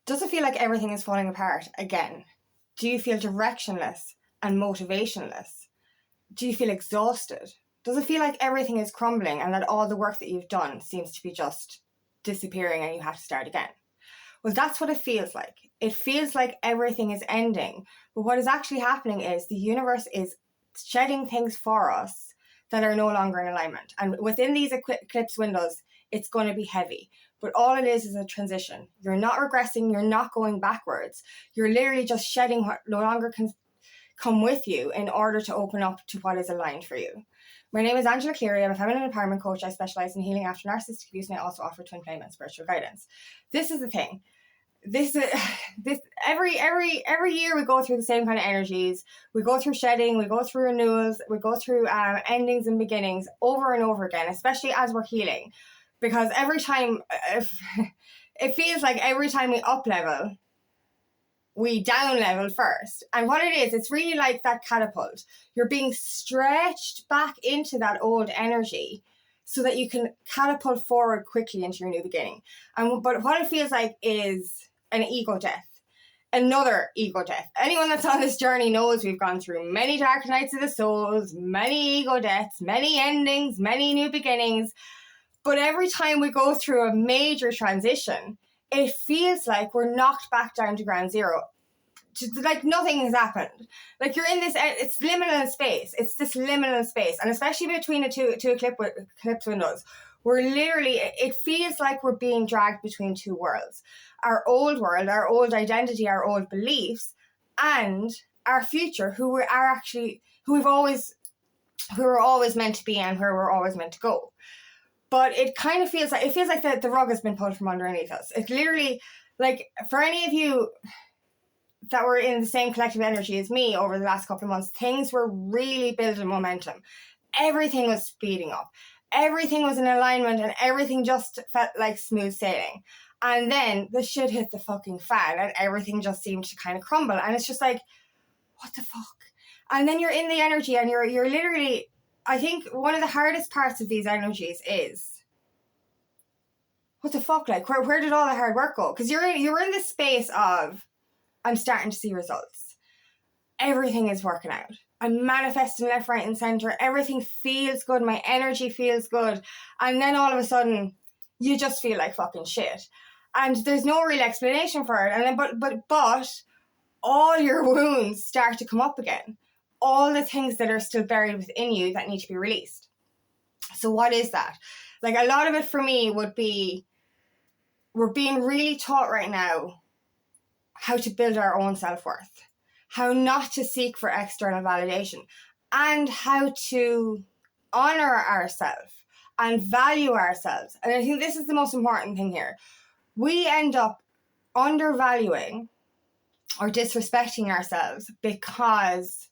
Does it feel like everything is falling apart again? Do you feel directionless and motivationless? Do you feel exhausted? Does it feel like everything is crumbling and that all the work that you've done seems to be just disappearing and you have to start again? Well, that's what it feels like. It feels like everything is ending. But what is actually happening is the universe is shedding things for us that are no longer in alignment. And within these eclipse windows, it's going to be heavy. But all it is a transition. You're not regressing. You're not going backwards. You're literally just shedding what no longer can come with you in order to open up to what is aligned for you. My name is Angela Cleary. I'm a feminine empowerment coach. I specialize in healing after narcissistic abuse, and I also offer twin flame and spiritual guidance. This is the thing. This every year we go through the same kind of energies. We go through shedding, we go through renewals, we go through endings and beginnings over and over again, especially as we're healing. Because every time, it feels like every time we up level, we down level first. And what it is, it's really like that catapult. You're being stretched back into that old energy so that you can catapult forward quickly into your new beginning. But what it feels like is an ego death. Another ego death. Anyone that's on this journey knows we've gone through many dark nights of the souls, many ego deaths, many endings, many new beginnings. But every time we go through a major transition, it feels like we're knocked back down to ground zero. Like nothing has happened. Like you're in this, it's liminal space. It's this liminal space. And especially between the two eclipse windows, we're literally, it feels like we're being dragged between two worlds. Our old world, our old identity, our old beliefs, and our future, who we were always meant to be and where we're always meant to go. But it kind of feels like, the rug has been pulled from underneath us. It's literally like, for any of you that were in the same collective energy as me over the last couple of months, things were really building momentum. Everything was speeding up. Everything was in alignment and everything just felt like smooth sailing. And then the shit hit the fucking fan and everything just seemed to kind of crumble. And it's just like, what the fuck? And then you're in the energy and you're literally, I think one of the hardest parts of these energies is, what the fuck? Like, where did all the hard work go? Because you're in this space of, I'm starting to see results. Everything is working out. I'm manifesting left, right, and center. Everything feels good. My energy feels good. And then all of a sudden, you just feel like fucking shit. And there's no real explanation for it. And then, but all your wounds start to come up again. All the things that are still buried within you that need to be released. So what is that? Like, a lot of it for me would be, we're being really taught right now how to build our own self-worth, how not to seek for external validation, and how to honor ourselves and value ourselves. And I think this is the most important thing here. We end up undervaluing or disrespecting ourselves because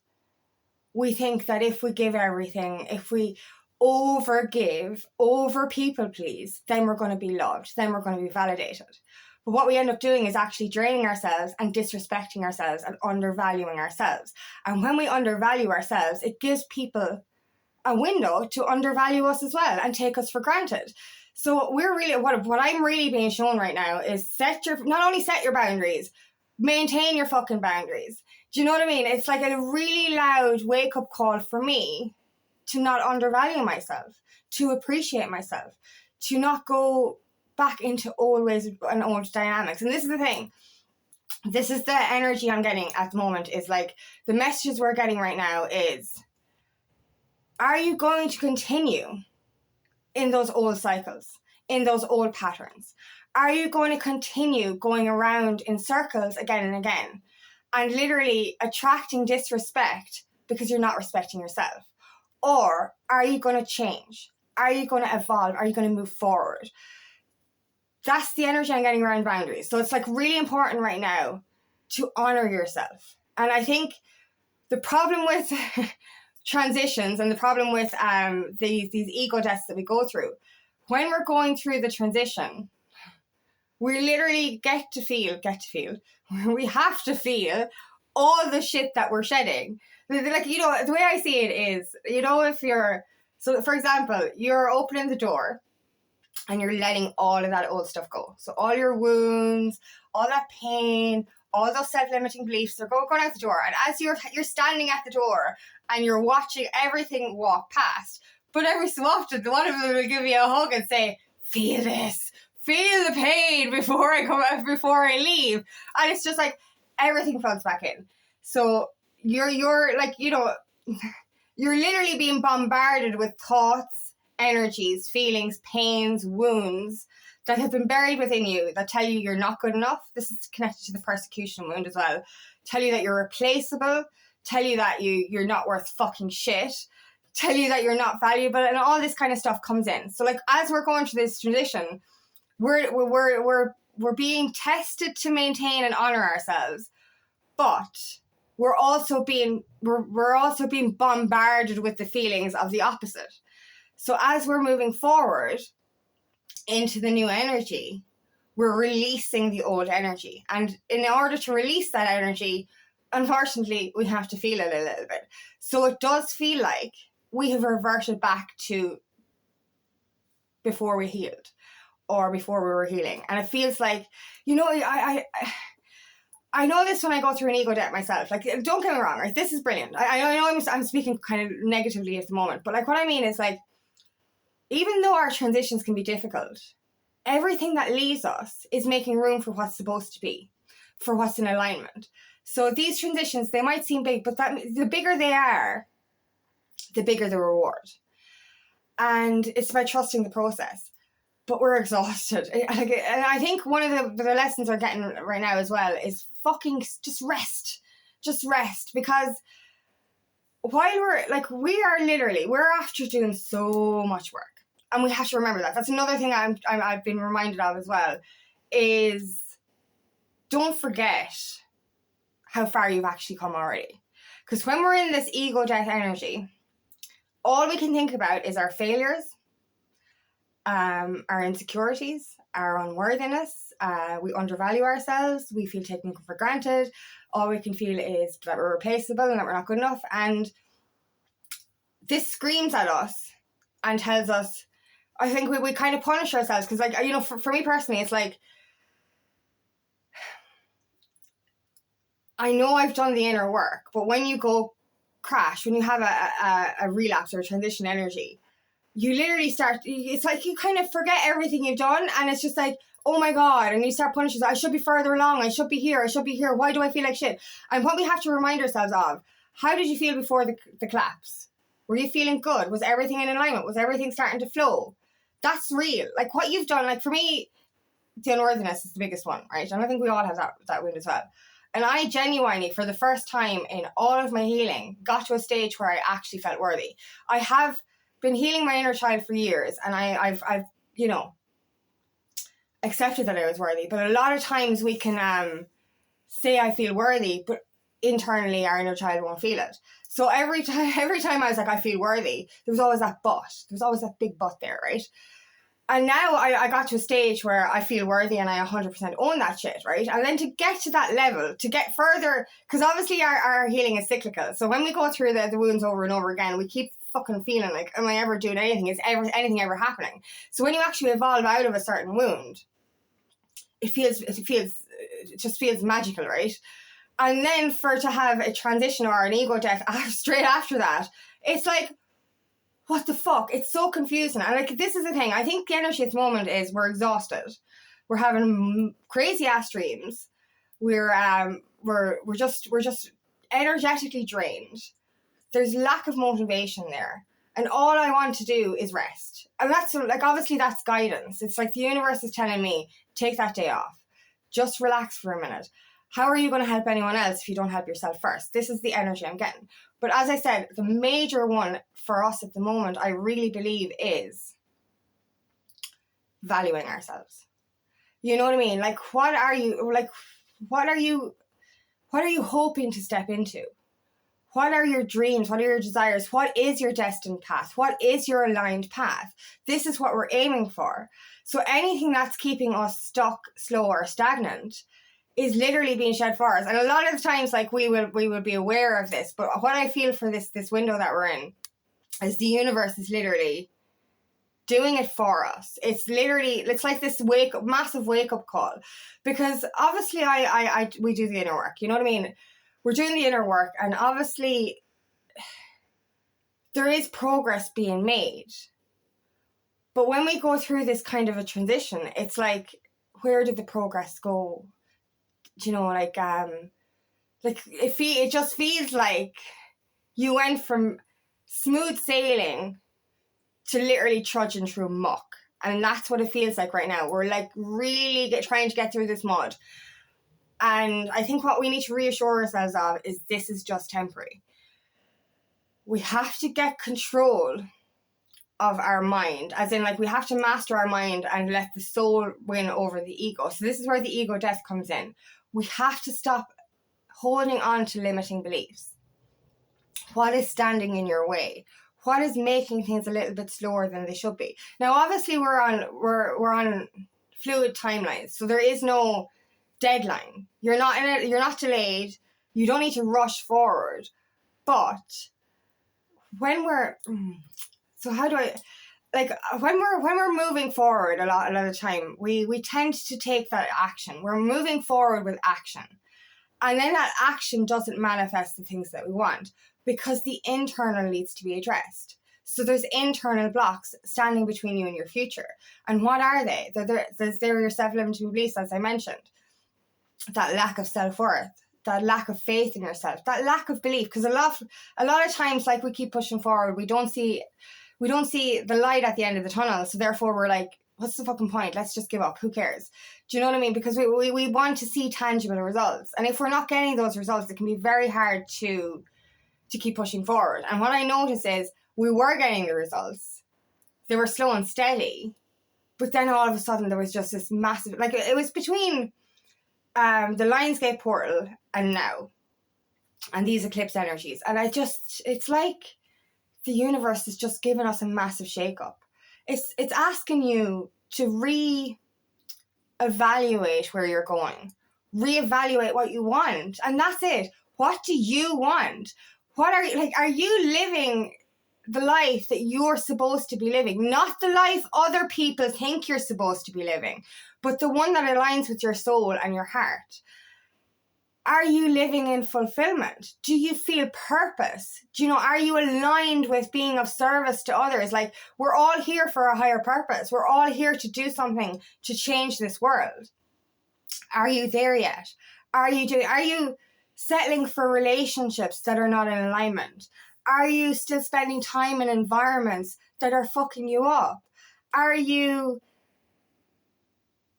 we think that if we give everything, if we overgive, over people please, then we're going to be loved, then we're going to be validated. But what we end up doing is actually draining ourselves and disrespecting ourselves and undervaluing ourselves. And when we undervalue ourselves, it gives people a window to undervalue us as well and take us for granted. So we're really, what I'm really being shown right now is not only set your boundaries, maintain your fucking boundaries. Do you know what I mean? It's like a really loud wake-up call for me to not undervalue myself, to appreciate myself, to not go back into old ways and old dynamics. And this is the thing. This is the energy I'm getting at the moment, is like the messages we're getting right now is, are you going to continue in those old cycles, in those old patterns? Are you going to continue going around in circles again and again and literally attracting disrespect because you're not respecting yourself? Or are you going to change? Are you going to evolve? Are you going to move forward? That's the energy I'm getting around boundaries. So it's like really important right now to honor yourself. And I think the problem with transitions and the problem with these ego deaths that we go through, when we're going through the transition, we literally get to feel, we have to feel all the shit that we're shedding. Like, you know, the way I see it is, you know, so for example, you're opening the door and you're letting all of that old stuff go. So all your wounds, all that pain, all those self-limiting beliefs, they're going out the door. And as you're standing at the door and you're watching everything walk past, but every so often, one of them will give you a hug and say, feel this, feel the pain before I leave. And it's just like everything floods back in. So you're like, you know, you're literally being bombarded with thoughts, energies, feelings, pains, wounds that have been buried within you that tell you you're not good enough. This is connected to the persecution wound as well. Tell you that you're replaceable, tell you that you're not worth fucking shit, tell you that you're not valuable, and all this kind of stuff comes in. So like as we're going through this transition, we're being tested to maintain and honor ourselves, but we're also being bombarded with the feelings of the opposite. So as we're moving forward into the new energy, we're releasing the old energy. And in order to release that energy, unfortunately, we have to feel it a little bit. So it does feel like we have reverted back to before we healed or before we were healing. And it feels like, you know, I know this when I go through an ego death myself. Like, don't get me wrong, right? This is brilliant. I know I'm speaking kind of negatively at the moment, but like what I mean is like, even though our transitions can be difficult, everything that leaves us is making room for what's supposed to be, for what's in alignment. So these transitions, they might seem big, but the bigger they are, the bigger the reward. And it's about trusting the process. But we're exhausted. And I think one of the lessons we're getting right now as well is fucking just rest. Just rest. Because while we're after doing so much work. And we have to remember that. That's another thing I've been reminded of as well, is don't forget how far you've actually come already. Because when we're in this ego death energy, all we can think about is our failures, our insecurities, our unworthiness. We undervalue ourselves. We feel taken for granted. All we can feel is that we're replaceable and that we're not good enough. And this screams at us and tells us, I think we kind of punish ourselves. Because, like, you know, for me personally, it's like, I know I've done the inner work, but when you go crash, when you have a relapse or transition energy, you literally start, it's like you kind of forget everything you've done, and it's just like, oh my God, and you start punishing yourself. I should be further along, I should be here, why do I feel like shit? And what we have to remind ourselves of, how did you feel before the collapse? Were you feeling good? Was everything in alignment? Was everything starting to flow? That's real. Like what you've done, like for me, the unworthiness is the biggest one, right? And I think we all have that wound as well. And I genuinely, for the first time in all of my healing, got to a stage where I actually felt worthy. I have been healing my inner child for years, and I've you know, accepted that I was worthy. But a lot of times we can say I feel worthy, but internally our inner child won't feel it. So every time I was like, I feel worthy, there was always that but. There was always that big but there, right? And now I got to a stage where I feel worthy and I 100% own that shit, right? And then to get to that level, to get further, because obviously our healing is cyclical. So when we go through the wounds over and over again, we keep fucking feeling like, am I ever doing anything? Is anything ever happening? So when you actually evolve out of a certain wound, it just feels magical, right? And then to have a transition or an ego death straight after that, it's like, what the fuck? It's so confusing. And like, this is the thing. I think the energy at the moment is we're exhausted. We're having crazy ass dreams. We're just energetically drained. There's lack of motivation there. And all I want to do is rest. And that's like, obviously that's guidance. It's like the universe is telling me, take that day off. Just relax for a minute. How are you going to help anyone else if you don't help yourself first? This is the energy I'm getting. But as I said, the major one for us at the moment, I really believe, is valuing ourselves. You know what I mean? Like, what are you hoping to step into? What are your dreams? What are your desires? What is your destined path? What is your aligned path? This is what we're aiming for. So anything that's keeping us stuck, slow, or stagnant is literally being shed for us. And a lot of the times, like, we will be aware of this, but what I feel for this window that we're in is the universe is literally doing it for us. It's literally, it's like this massive wake up call, because obviously we do the inner work, you know what I mean? We're doing the inner work, and obviously there is progress being made. But when we go through this kind of a transition, it's like, where did the progress go? Do you know, like it just feels like you went from smooth sailing to literally trudging through muck. And that's what it feels like right now. We're like really trying to get through this mud. And I think what we need to reassure ourselves of is this is just temporary. We have to get control of our mind, as in, like, we have to master our mind and let the soul win over the ego. So this is where the ego death comes in. We have to stop holding on to limiting beliefs. What is standing in your way? What is making things a little bit slower than they should be? Now, obviously, we're on fluid timelines, so there is no deadline. You're not delayed. You don't need to rush forward. But when we're when we're moving forward a lot of the time, we tend to take that action. We're moving forward with action. And then that action doesn't manifest the things that we want, because the internal needs to be addressed. So there's internal blocks standing between you and your future. And what are they? They're your self-limiting beliefs, as I mentioned. That lack of self-worth, that lack of faith in yourself, that lack of belief. Because a lot of times, like, we keep pushing forward, we don't see the light at the end of the tunnel. So therefore we're like, what's the fucking point? Let's just give up. Who cares? Do you know what I mean? Because we want to see tangible results. And if we're not getting those results, it can be very hard to keep pushing forward. And what I noticed is we were getting the results. They were slow and steady. But then all of a sudden there was just this massive, like, it was between the Lionsgate portal and now. And these eclipse energies. And it's like the universe is just giving us a massive shake-up. It's asking you to re-evaluate where you're going. Reevaluate what you want. And that's it. What do you want? Are you living the life that you're supposed to be living? Not the life other people think you're supposed to be living, but the one that aligns with your soul and your heart. Are you living in fulfillment? Do you feel purpose? Are you aligned with being of service to others? Like, we're all here for a higher purpose. We're all here to do something to change this world. Are you there yet? Are you settling for relationships that are not in alignment? Are you still spending time in environments that are fucking you up? Are you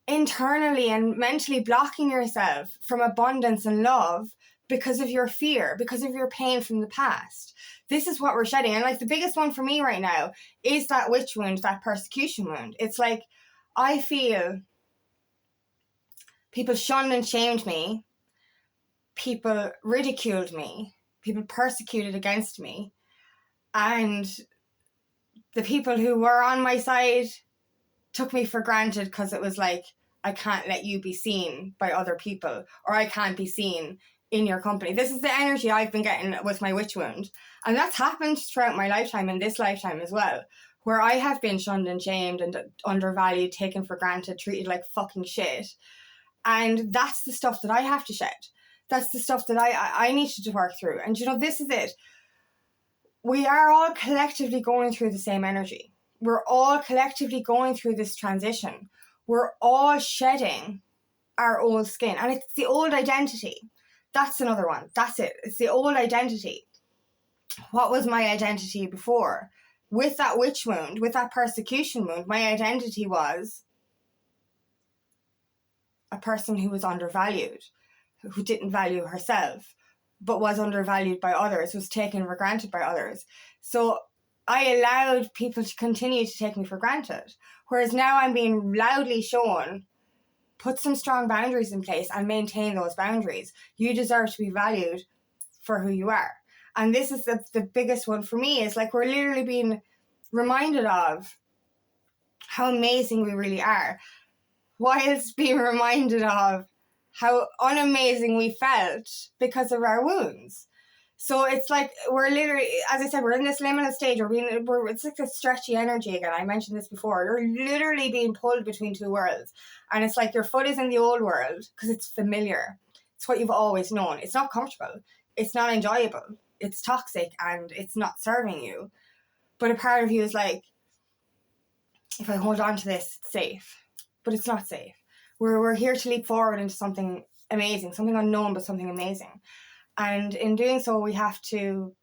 internally and mentally blocking yourself from abundance and love because of your fear, because of your pain from the past? This is what we're shedding. And like, the biggest one for me right now is that witch wound, that persecution wound. It's like, I feel people shunned and shamed me. People ridiculed me. People persecuted against me. And the people who were on my side took me for granted, because it was like, I can't let you be seen by other people, or I can't be seen in your company. This is the energy I've been getting with my witch wound. And that's happened throughout my lifetime, and this lifetime as well, where I have been shunned and shamed and undervalued, taken for granted, treated like fucking shit. And that's the stuff that I have to shed. That's the stuff that I need to work through. And this is it. We are all collectively going through the same energy. We're all collectively going through this transition. We're all shedding our old skin. And it's the old identity. That's another one. That's it. It's the old identity. What was my identity before? With that witch wound, with that persecution wound, my identity was a person who was undervalued, who didn't value herself, but was undervalued by others, was taken for granted by others. So I allowed people to continue to take me for granted. Whereas now I'm being loudly shown, put some strong boundaries in place and maintain those boundaries. You deserve to be valued for who you are. And this is the biggest one for me, is like, we're literally being reminded of how amazing we really are, whilst being reminded of how unamazing we felt because of our wounds. So it's like we're literally, as I said, we're in this liminal stage. It's like this stretchy energy again. I mentioned this before. You're literally being pulled between two worlds. And it's like your foot is in the old world because it's familiar. It's what you've always known. It's not comfortable. It's not enjoyable. It's toxic and it's not serving you. But a part of you is like, if I hold on to this, it's safe. But it's not safe. We're here to leap forward into something amazing, something unknown, but something amazing. And in doing so, we have to,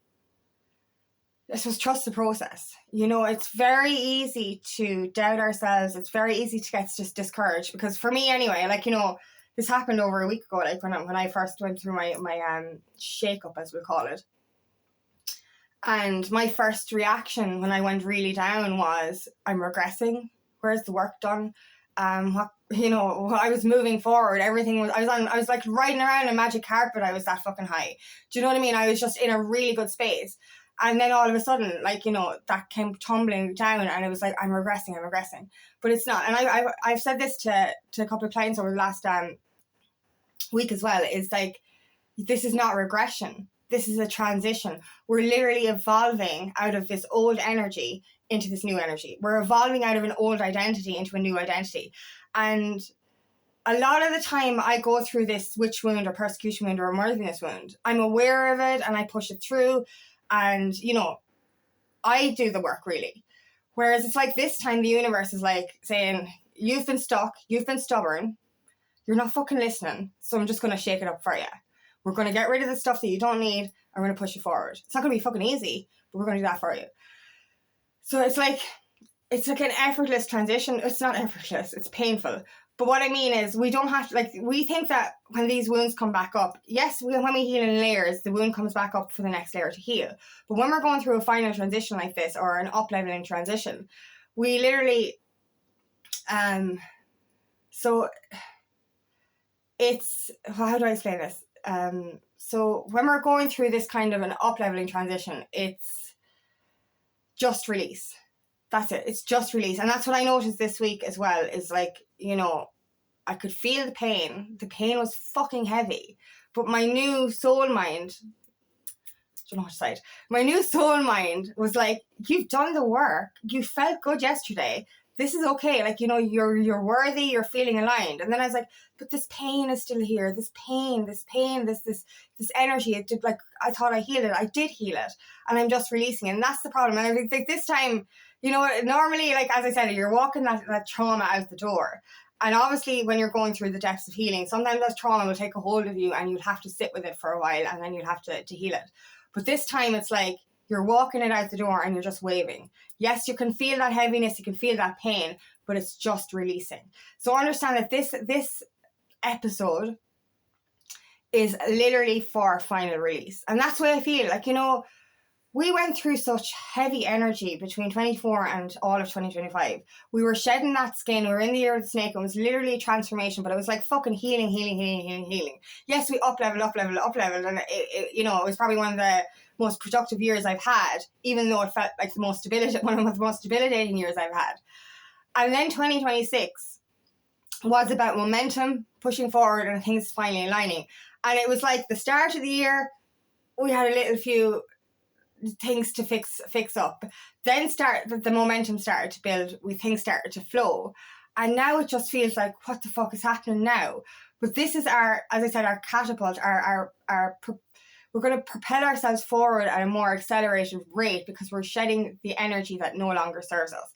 I suppose, trust the process. You know, it's very easy to doubt ourselves. It's very easy to get just discouraged. Because for me anyway, like, you know, this happened over a week ago, like when I first went through my shake-up, as we'll call it. And my first reaction when I went really down was, I'm regressing. Where's the work done? I was moving forward. Everything was, I was like riding around a magic carpet. I was that fucking high. Do you know what I mean? I was just in a really good space. And then all of a sudden, like, you know, that came tumbling down and it was like, I'm regressing. But it's not. And I've said this to a couple of clients over the last week as well. It's like, this is not regression. This is a transition. We're literally evolving out of this old energy into this new energy. We're evolving out of an old identity into a new identity. And a lot of the time I go through this witch wound or persecution wound or unworthiness wound. I'm aware of it and I push it through and, you know, I do the work really. Whereas it's like this time the universe is like saying, you've been stuck, you've been stubborn, you're not fucking listening, so I'm just going to shake it up for you. We're going to get rid of the stuff that you don't need and we're going to push you forward. It's not going to be fucking easy, but we're going to do that for you. So it's like an effortless transition. It's not effortless, it's painful. But what I mean is we don't have to, like, we think that when these wounds come back up, yes, when we heal in layers, the wound comes back up for the next layer to heal. But when we're going through a final transition like this or an up-leveling transition, we literally, so it's, how do I explain this? So when we're going through this kind of an up-leveling transition, it's just release. That's it. It's just release. And that's what I noticed this week as well, is like, you know, I could feel the pain. The pain was fucking heavy. But my new soul mind, I don't know what to say. My new soul mind was like, you've done the work. You felt good yesterday. This is okay. Like, you know, you're worthy. You're feeling aligned. And then I was like, but this pain is still here. This pain, this energy. It did, like, I thought I healed it. I did heal it. And I'm just releasing it. And that's the problem. And I think like, this time, you know, normally, like, as I said, you're walking that trauma out the door. And obviously, when you're going through the depths of healing, sometimes that trauma will take a hold of you and you'll have to sit with it for a while and then you'll have to heal it. But this time, it's like you're walking it out the door and you're just waving. Yes, you can feel that heaviness, you can feel that pain, but it's just releasing. So understand that this episode is literally for final release. And that's why I feel like, you know, we went through such heavy energy between 24 and all of 2025. We were shedding that skin. We were in the year of the snake. It was literally a transformation, but it was like fucking healing. Yes, we up-leveled. And it, you know, it was probably one of the most productive years I've had, even though it felt like one of the most debilitating years I've had. And then 2026 was about momentum, pushing forward and things finally aligning. And it was like the start of the year, we had a little few things to fix up. Then the momentum started to build, things started to flow. And now it just feels like, what the fuck is happening now? But this is our, as I said, our catapult, we're going to propel ourselves forward at a more accelerated rate because we're shedding the energy that no longer serves us.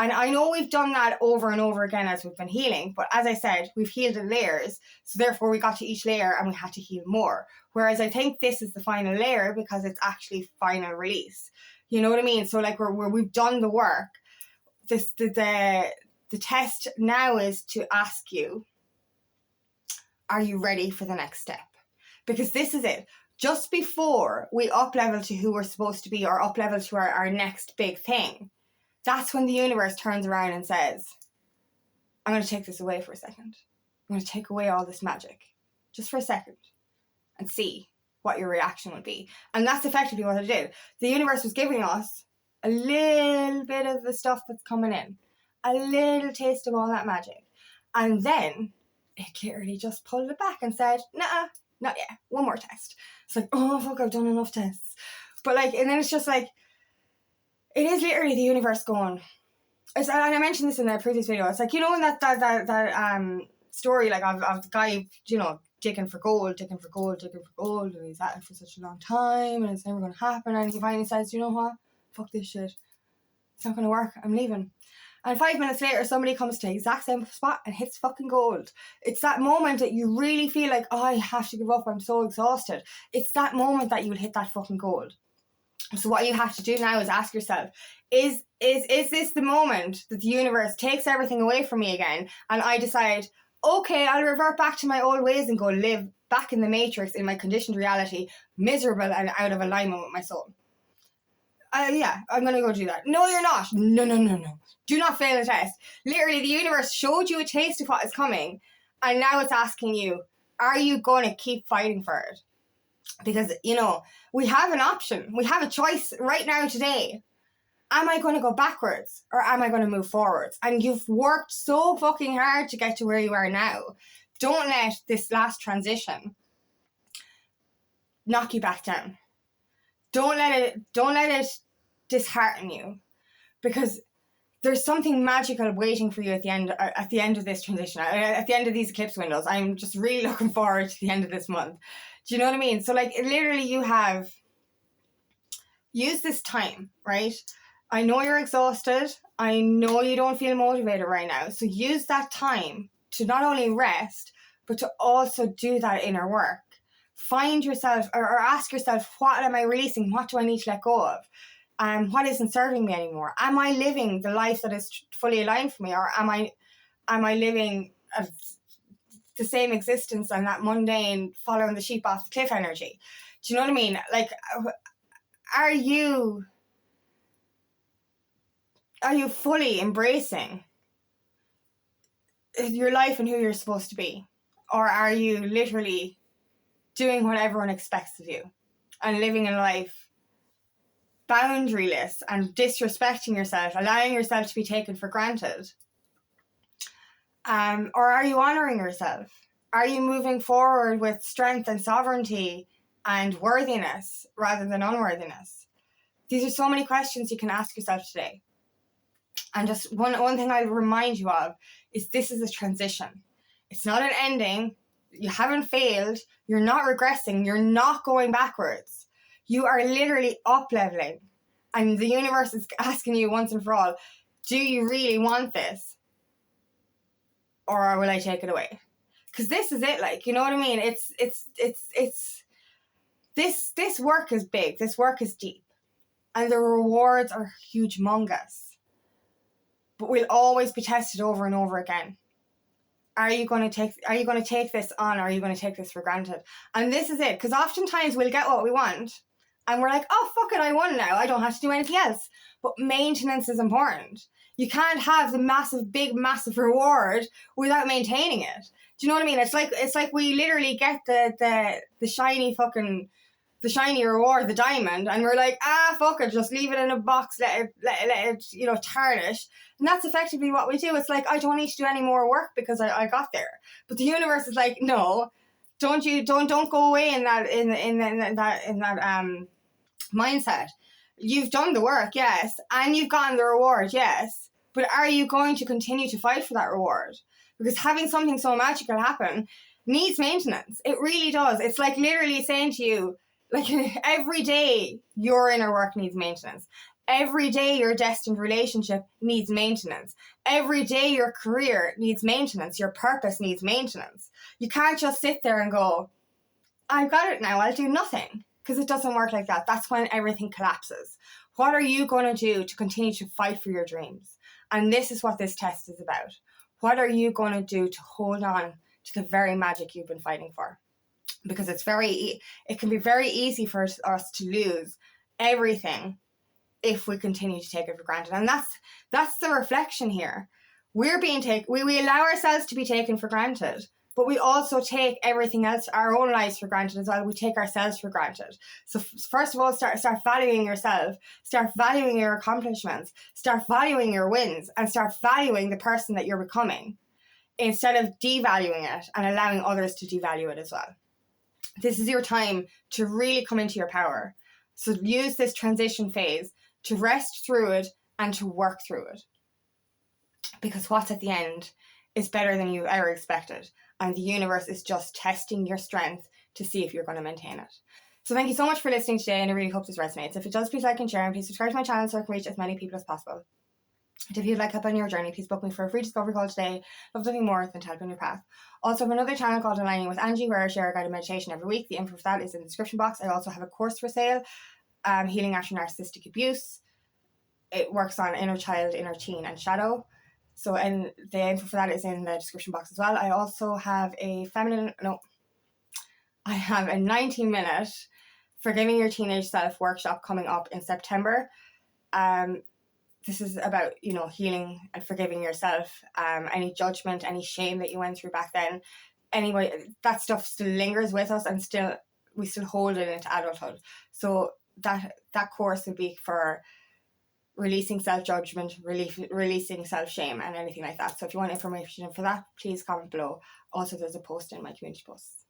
And I know we've done that over and over again as we've been healing, but as I said, we've healed in layers, so therefore we got to each layer and we had to heal more. Whereas I think this is the final layer because it's actually final release. You know what I mean? So like we've done the work. The test now is to ask you, are you ready for the next step? Because this is it. Just before we up level to who we're supposed to be or up level to our next big thing, that's when the universe turns around and says, I'm going to take this away for a second. I'm going to take away all this magic just for a second and see what your reaction would be. And that's effectively what it did. The universe was giving us a little bit of the stuff that's coming in, a little taste of all that magic. And then it literally just pulled it back and said, nah, not yet, one more test. It's like, oh fuck, I've done enough tests. But like, and then it's just like, it is literally the universe going. And I mentioned this in the previous video. It's like, you know, in that story, like of the guy, you know, digging for gold, and he's at it for such a long time, and it's never going to happen, and he finally says, you know what, fuck this shit, it's not going to work, I'm leaving. And 5 minutes later, somebody comes to the exact same spot and hits fucking gold. It's that moment that you really feel like, oh, I have to give up, I'm so exhausted. It's that moment that you will hit that fucking gold. So what you have to do now is ask yourself, is this the moment that the universe takes everything away from me again, and I decide, okay, I'll revert back to my old ways and go live back in the matrix in my conditioned reality, miserable and out of alignment with my soul? Yeah, I'm going to go do that. No, you're not. No. Do not fail the test. Literally, the universe showed you a taste of what is coming, and now it's asking you, are you going to keep fighting for it? Because, you know, we have an option. We have a choice right now today. Am I going to go backwards or am I going to move forwards? And you've worked so fucking hard to get to where you are now. Don't let this last transition knock you back down. Don't let it dishearten you, because there's something magical waiting for you at the end of this transition, at the end of these eclipse windows. I'm just really looking forward to the end of this month. Do you know what I mean? So like, literally, you have used this time, right? I know you're exhausted. I know you don't feel motivated right now. So use that time to not only rest, but to also do that inner work. Find yourself, or ask yourself, what am I releasing? What do I need to let go of? What isn't serving me anymore? Am I living the life that is fully aligned for me, or am I living the same existence and that mundane, following the sheep off the cliff energy? Do you know what I mean? Like, are you fully embracing your life and who you're supposed to be? Or are you literally doing what everyone expects of you and living a life boundaryless and disrespecting yourself, allowing yourself to be taken for granted? Or are you honoring yourself? Are you moving forward with strength and sovereignty and worthiness rather than unworthiness? These are so many questions you can ask yourself today. And just one thing I'll remind you of is this is a transition. It's not an ending. You haven't failed. You're not regressing. You're not going backwards. You are literally up-leveling. And the universe is asking you once and for all, do you really want this? Or will I take it away? Because this is it, like, you know what I mean? It's this work is big. This work is deep. And the rewards are humongous. But we'll always be tested over and over again. Are you going to take this on, or are you going to take this for granted? And this is it, because oftentimes we'll get what we want and we're like, oh, fuck it, I won now. I don't have to do anything else. But maintenance is important. You can't have the massive reward without maintaining it. Do you know what I mean? It's like we literally get the shiny reward, the diamond, and we're like, fuck it, just leave it in a box, let it you know, tarnish. And that's effectively what we do. It's like, I don't need to do any more work because I got there. But the universe is like, no, don't go away in that mindset. You've done the work, yes, and you've gotten the reward, yes. But are you going to continue to fight for that reward? Because having something so magical happen needs maintenance. It really does. It's like literally saying to you, like, every day your inner work needs maintenance. Every day your destined relationship needs maintenance. Every day your career needs maintenance. Your purpose needs maintenance. You can't just sit there and go, I've got it now, I'll do nothing. Because it doesn't work like that. That's when everything collapses. What are you going to do to continue to fight for your dreams? And this is what this test is about. What are you going to do to hold on to the very magic you've been fighting for? Because it can be very easy for us to lose everything if we continue to take it for granted. And that's the reflection here. We allow ourselves to be taken for granted, but we also take everything else, our own lives, for granted as well. We take ourselves for granted. So first of all, start valuing yourself, start valuing your accomplishments, start valuing your wins, and start valuing the person that you're becoming, instead of devaluing it and allowing others to devalue it as well. This is your time to really come into your power. So use this transition phase to rest through it and to work through it. Because what's at the end is better than you ever expected. And the universe is just testing your strength to see if you're going to maintain it. So thank you so much for listening today, and I really hope this resonates. If it does, please like and share, and please subscribe to my channel so I can reach as many people as possible. And if you'd like help on your journey, please book me for a free discovery call today. Love nothing more than to help on your path. Also, I have another channel called Aligning with Angie, where I share a guided meditation every week. The info for that is in the description box. I also have a course for sale, Healing After Narcissistic Abuse. It works on inner child, inner teen, and shadow. So, and the info for that is in the description box as well. I also have I have a 19-minute Forgiving Your Teenage Self workshop coming up in September. This is about, healing and forgiving yourself. Any judgment, any shame that you went through back then. Anyway, that stuff still lingers with us, and we still hold it into adulthood. So that course would be for releasing self-judgment, releasing self-shame, and anything like that. So if you want information for that, please comment below. Also, there's a post in my community posts.